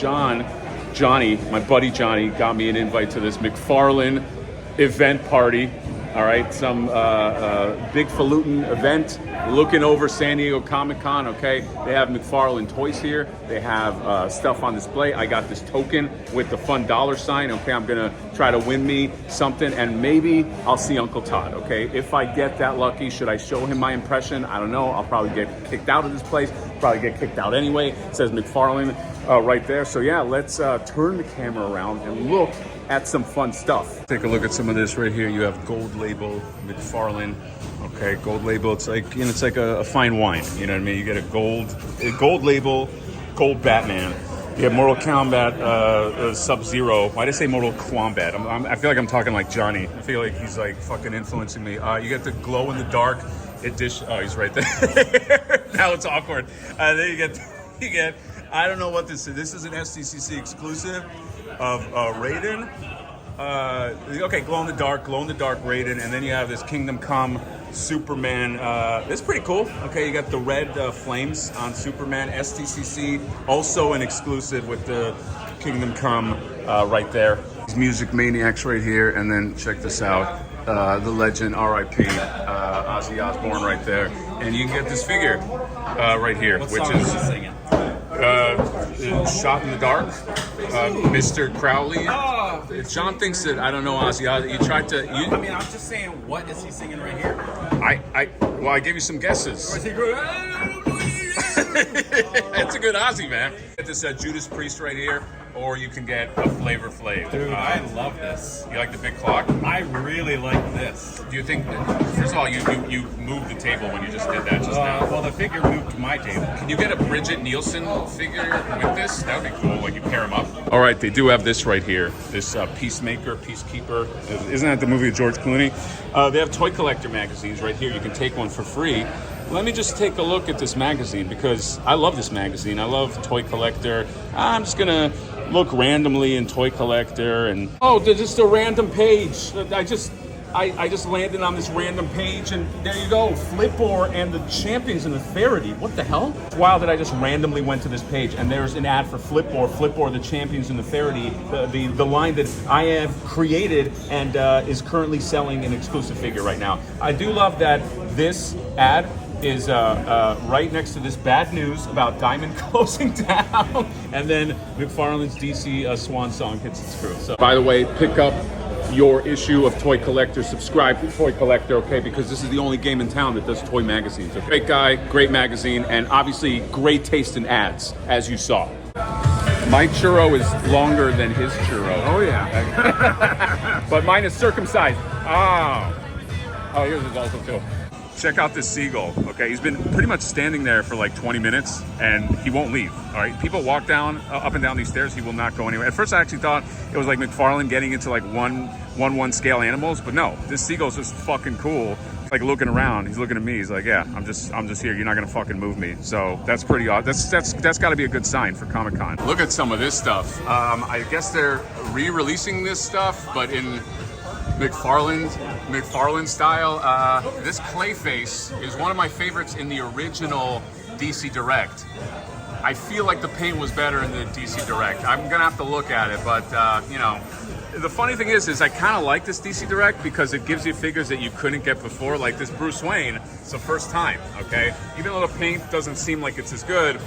Johnny, my buddy Johnny, got me an invite to this McFarlane event party. All right, some big falutin event looking over San Diego Comic-Con, okay? They have McFarlane toys here. They have stuff on display. I got this token with the fun dollar sign, okay? I'm gonna try to win me something and maybe I'll see Uncle Todd, okay? If I get that lucky, should I show him my impression? I don't know. I'll probably get kicked out of this place. Probably get kicked out anyway. It says McFarlane right there. So yeah, let's turn the camera around and look at some fun stuff. Take a look at some of this right here. You have gold label McFarlane. Okay, gold label. It's like, you know, it's like a fine wine. You know what I mean? You get a gold label, gold Batman. You have Mortal Kombat Sub-Zero. Why did I say Mortal Kombat? I feel like I'm talking like Johnny. I feel like he's like fucking influencing me. You get the glow in the dark edition. Oh, he's right there. Now it's awkward. Then you get. I don't know what this is. This is an Sdcc exclusive of Raiden. Okay, glow in the dark Raiden, and then you have this Kingdom Come Superman. This is pretty cool. Okay, you got the red flames on Superman. Sdcc, also an exclusive with the Kingdom Come right there. These Music Maniacs right here, and then check this out. The legend, R.I.P. Ozzy Osbourne right there, and you can get this figure right here, what which song is he singing? Shot in the Dark, Mr. Crowley. John thinks that, I don't know, Ozzy, you tried to... I mean, I'm just saying, what is he singing right here? Well, I gave you some guesses. Or is he going... It's a good Ozzy, man. Get this Judas Priest right here, or you can get a Flavor Flav. Dude, I love this. You like the big clock? I really like this. Do you think, first of all, you moved the table when you just did that just now? Well, the figure moved to my table. Can you get a Bridget Nielsen figure with this? That would be cool, like you pair them up. All right, they do have this right here, this Peacemaker, Peacekeeper. Isn't that the movie with George Clooney? They have toy collector magazines right here. You can take one for free. Let me just take a look at this magazine because I love this magazine. I love Toy Collector. I'm just gonna look randomly in Toy Collector and there's just a random page. I just landed on this random page and there you go, Flipboard and the Champions in the Faraday. What the hell? It's wild that I just randomly went to this page and there's an ad for Flipboard, the Champions in the Faraday, the line that I have created and is currently selling an exclusive figure right now. I do love that this ad is right next to this bad news about Diamond closing down, and then McFarlane's DC Swan Song hits its crew. So, by the way, pick up your issue of Toy Collector. Subscribe to Toy Collector, okay? Because this is the only game in town that does toy magazines. Okay? Great guy, great magazine, and obviously great taste in ads, as you saw. My churro is longer than his churro. Oh, yeah. But mine is circumcised. Oh, yours is also too. Check out this seagull, okay? He's been pretty much standing there for like 20 minutes and he won't leave, all right? People walk down, up and down these stairs, he will not go anywhere. At first I actually thought it was like McFarlane getting into like one scale animals, but no, this seagull's just fucking cool. Like looking around, he's looking at me, he's like, yeah, I'm just here, you're not gonna fucking move me. So that's pretty odd. That's gotta be a good sign for Comic-Con. Look at some of this stuff. I guess they're re-releasing this stuff, but in McFarlane style. This Clayface is one of my favorites in the original DC Direct. I feel like the paint was better in the DC Direct. I'm gonna have to look at it, but you know, the funny thing is I kind of like this DC Direct because it gives you figures that you couldn't get before, like this Bruce Wayne. It's the first time, okay? Even though the paint doesn't seem like it's as good,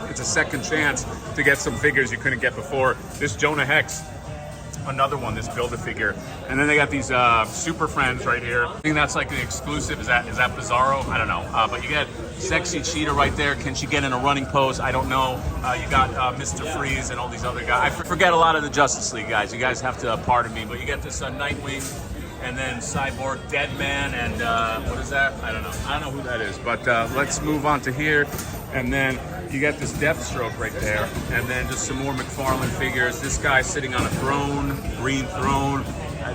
it's a second chance to get some figures you couldn't get before. This Jonah Hex, another one, this Build-A-Figure. And then they got these Super Friends right here. I think that's like the exclusive. Is that Bizarro? I don't know. But you get Sexy Cheetah right there. Can she get in a running pose? I don't know. You got Mr. Freeze and all these other guys. I forget a lot of the Justice League guys. You guys have to pardon me. But you get this Nightwing and then Cyborg, Deadman, and what is that? I don't know who that is. But let's move on to here. And then you got this Deathstroke right there, and then just some more McFarlane figures. This guy sitting on a throne, green throne,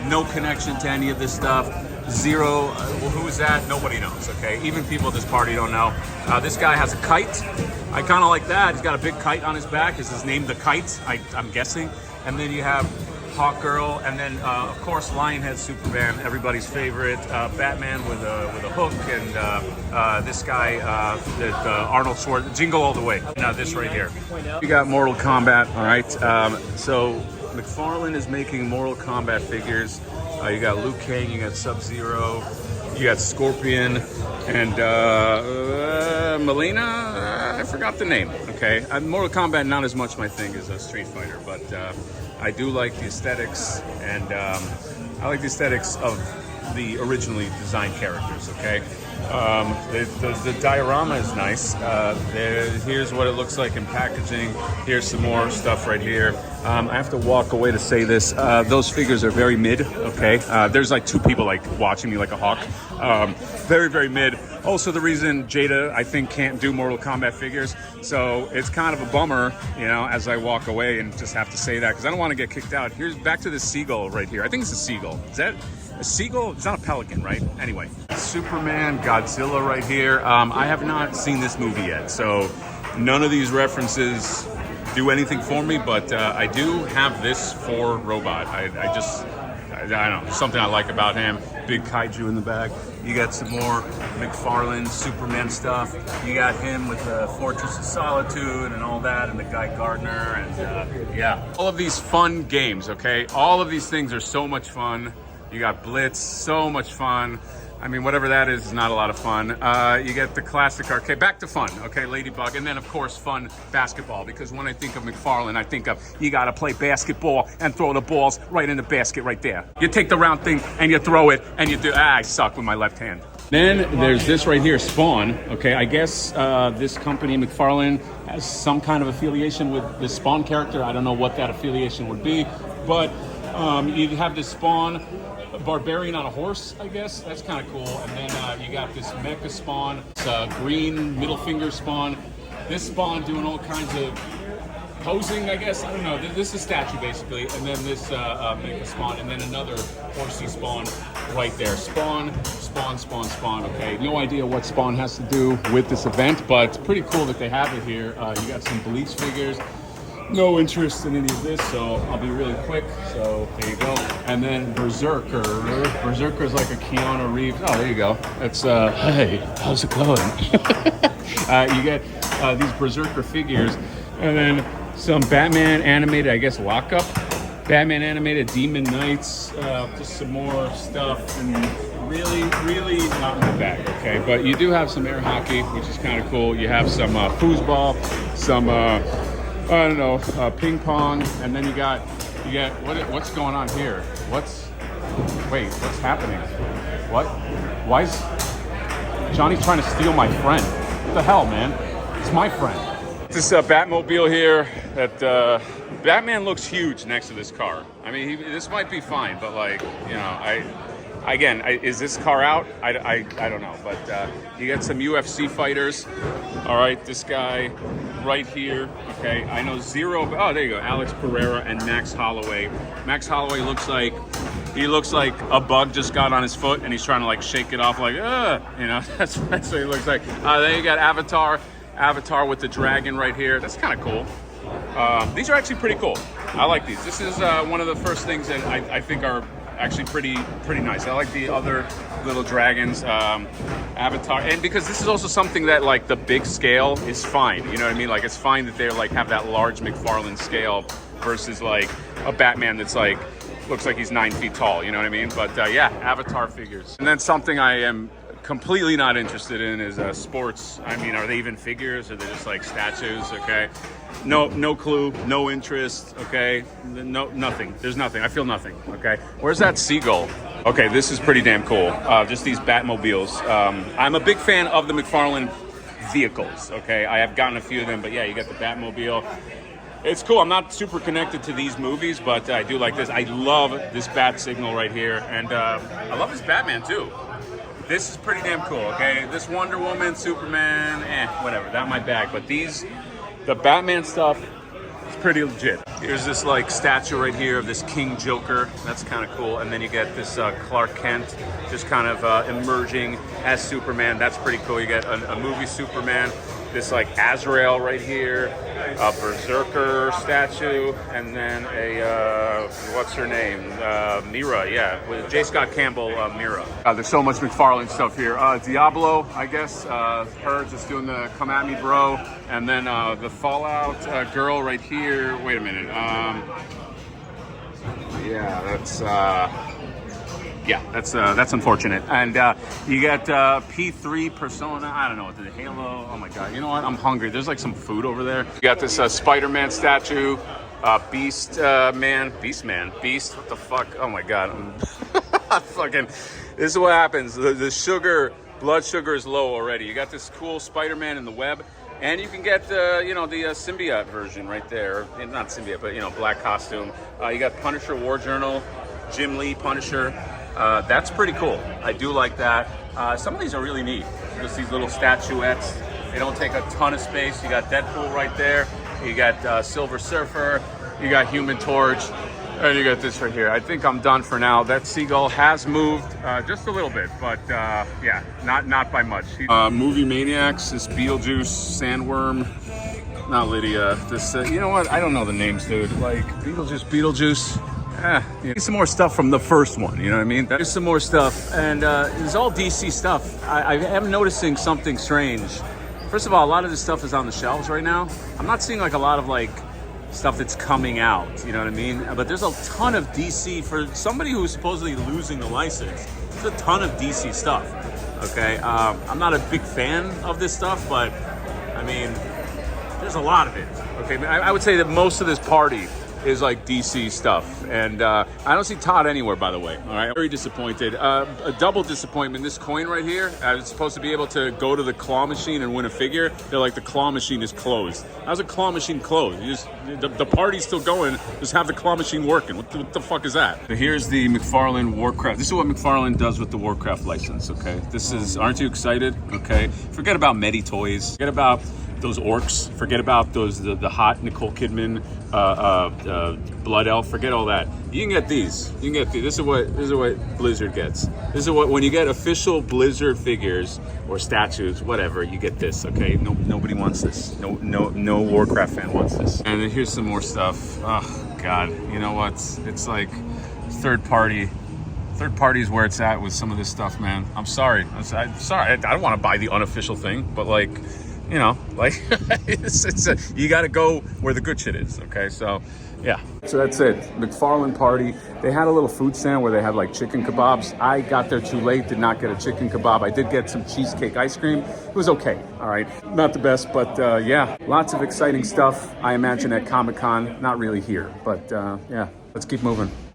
no connection to any of this stuff. Zero, well, who is that? Nobody knows, okay? Even people at this party don't know. This guy has a kite. I kind of like that. He's got a big kite on his back. Is his name the Kite? I'm guessing. And then you have Hawkgirl, and then of course Lionhead Superman, everybody's favorite. Batman with a hook, and this guy that Arnold Schwarzenegger, Jingle All the Way. Now this right here. You got Mortal Kombat. All right. So McFarlane is making Mortal Kombat figures. You got Liu Kang, you got Sub-Zero, you got Scorpion, and Melina. I forgot the name. Okay, Mortal Kombat not as much my thing as Street Fighter, but I do like the aesthetics, and I like the aesthetics of the originally designed characters. Okay, the diorama is nice. Here's what it looks like in packaging. Here's some more stuff right here. I have to walk away to say this. Those figures are very mid. Okay, there's like two people like watching me like a hawk. Very, very mid. Also, the reason Jada, I think, can't do Mortal Kombat figures, so it's kind of a bummer, you know, as I walk away and just have to say that because I don't want to get kicked out. Here's back to the seagull right here. I think it's a seagull. Is that a seagull? It's not a pelican, right? Anyway, Superman, Godzilla right here. I have not seen this movie yet, so none of these references do anything for me, but I do have this for Robot. I don't know, something I like about him. Big kaiju in the back. You got some more McFarlane Superman stuff. You got him with the Fortress of Solitude and all that, and the Guy Gardner, and yeah. All of these fun games, okay? All of these things are so much fun. You got Blitz, so much fun. I mean, whatever that is not a lot of fun. You get the classic arcade, back to fun, okay, Ladybug, and then of course fun basketball, because when I think of McFarlane, I think of you gotta play basketball and throw the balls right in the basket right there. You take the round thing and you throw it and you do, I suck with my left hand. Then there's this right here, Spawn, okay, I guess this company, McFarlane, has some kind of affiliation with the Spawn character. I don't know what that affiliation would be, but you have this Spawn, a barbarian on a horse, I guess. That's kind of cool. And then you got this mecha Spawn. It's a green middle finger Spawn. This Spawn doing all kinds of posing, I guess. I don't know. This is a statue, basically. And then this mecha Spawn. And then another horsey Spawn right there. Spawn, Spawn, Spawn, Spawn. Okay, no idea what Spawn has to do with this event, but it's pretty cool that they have it here. You got some Bleach figures. No interest in any of this, so I'll be really quick. So there you go. And then Berserker. Berserker is like a Keanu Reeves. Oh, there you go. It's hey, how's it going? You get these Berserker figures, and then some Batman animated, I guess, lockup. Batman animated Demon Knights. Just some more stuff, and really not in the bag. Okay, but you do have some air hockey, which is kind of cool. You have some foosball, some. I don't know, ping pong, and then you get what's going on here? What's happening? What? Why is Johnny's trying to steal my friend? What the hell, man? It's my friend. This Batmobile here. That Batman looks huge next to this car. I mean, this might be fine, but like, you know, is this car out? I don't know, but you got some UFC fighters. All right, this guy right here. Okay, I know Zero. Oh, there you go, Alex Pereira and Max Holloway. Max Holloway looks like a bug just got on his foot and he's trying to like shake it off, like, you know, that's what he looks like. Then you got Avatar with the dragon right here. That's kind of cool. These are actually pretty cool. I like these. This is one of the first things that I think are actually pretty nice. I like the other little dragons, Avatar, and because this is also something that like the big scale is fine. You know what I mean? Like it's fine that they like have that large McFarlane scale versus like a Batman that's like looks like he's 9 feet tall. You know what I mean? But yeah, Avatar figures. And then something I am completely not interested in is sports. I mean, are they even figures or are they just like statues? Okay, no clue, no interest. Okay, nothing. There's nothing. I feel nothing. Okay, where's that seagull? Okay, this is pretty damn cool. Just these Batmobiles. I'm a big fan of the McFarlane vehicles. Okay, I have gotten a few of them, but yeah, you got the Batmobile. It's cool. I'm not super connected to these movies, but I do like this. I love this bat signal right here, and I love this Batman too. This is pretty damn cool, okay? This Wonder Woman, Superman, whatever, that my bag. But the Batman stuff, it's pretty legit. Here's this like statue right here of this King Joker. That's kind of cool. And then you get this Clark Kent just kind of emerging as Superman. That's pretty cool. You get a movie Superman. this like Azrael right here, a Berserker statue, and then a what's her name, Mira, yeah, with J. Scott Campbell, Mira. There's so much McFarlane stuff here. Diablo, I guess, her just doing the "Come at me, bro," and then the Fallout girl right here. Wait a minute. That's unfortunate. And you got P3 Persona. I don't know what the Halo. Oh my God! You know what? I'm hungry. There's like some food over there. You got this Spider-Man statue, Beast Man. What the fuck? Oh my God! Fucking. This is what happens. The blood sugar is low already. You got this cool Spider-Man in the web. And you can get, the symbiote version right there. Not symbiote, but, black costume. You got Punisher War Journal, Jim Lee Punisher. That's pretty cool. I do like that. Some of these are really neat. Just these little statuettes. They don't take a ton of space. You got Deadpool right there. You got Silver Surfer. You got Human Torch. And you got this right here. I think I'm done for now. That Seagull has moved just a little bit, but yeah, not by much. Movie Maniacs, this Beetlejuice, Sandworm, not Lydia. This, you know what? I don't know the names, dude. Like Beetlejuice. Yeah. Some more stuff from the first one, you know what I mean? There's some more stuff, and it's all DC stuff. I am noticing something strange. First of all, a lot of this stuff is on the shelves right now. I'm not seeing like a lot of like stuff that's coming out, you know what I mean? But there's a ton of DC for somebody who's supposedly losing the license. There's a ton of DC stuff, okay? I'm not a big fan of this stuff, but I mean, there's a lot of it, okay? I would say that most of this party is like DC stuff, and I don't see Todd anywhere, by the way. All right, very disappointed. A double disappointment. This coin right here, I was supposed to be able to go to the claw machine and win a figure. They're like, the claw machine is closed. How's a claw machine closed? You just the party's still going. Just have the claw machine working. What the fuck is that? So here's the McFarlane Warcraft. This is what McFarlane does with the Warcraft license. Okay, this is. Aren't you excited? Okay, forget about Medi toys. Forget about those orcs. Forget about the hot Nicole Kidman Blood Elf. Forget all that. You can get these. This is what Blizzard gets. This is what, when you get official Blizzard figures or statues, whatever, you get this. Okay, nobody wants this. No Warcraft fan wants this. And then here's some more stuff. Oh God, you know what? It's like third party. Third party is where it's at with some of this stuff, man. I'm sorry. I don't want to buy the unofficial thing, but like, you know, like you got to go where the good shit is. Okay, so yeah. So that's it. McFarlane party. They had a little food stand where they had like chicken kebabs. I got there too late, did not get a chicken kebab. I did get some cheesecake ice cream. It was okay. All right, not the best, but yeah, lots of exciting stuff. I imagine at Comic-Con, not really here, but yeah, let's keep moving.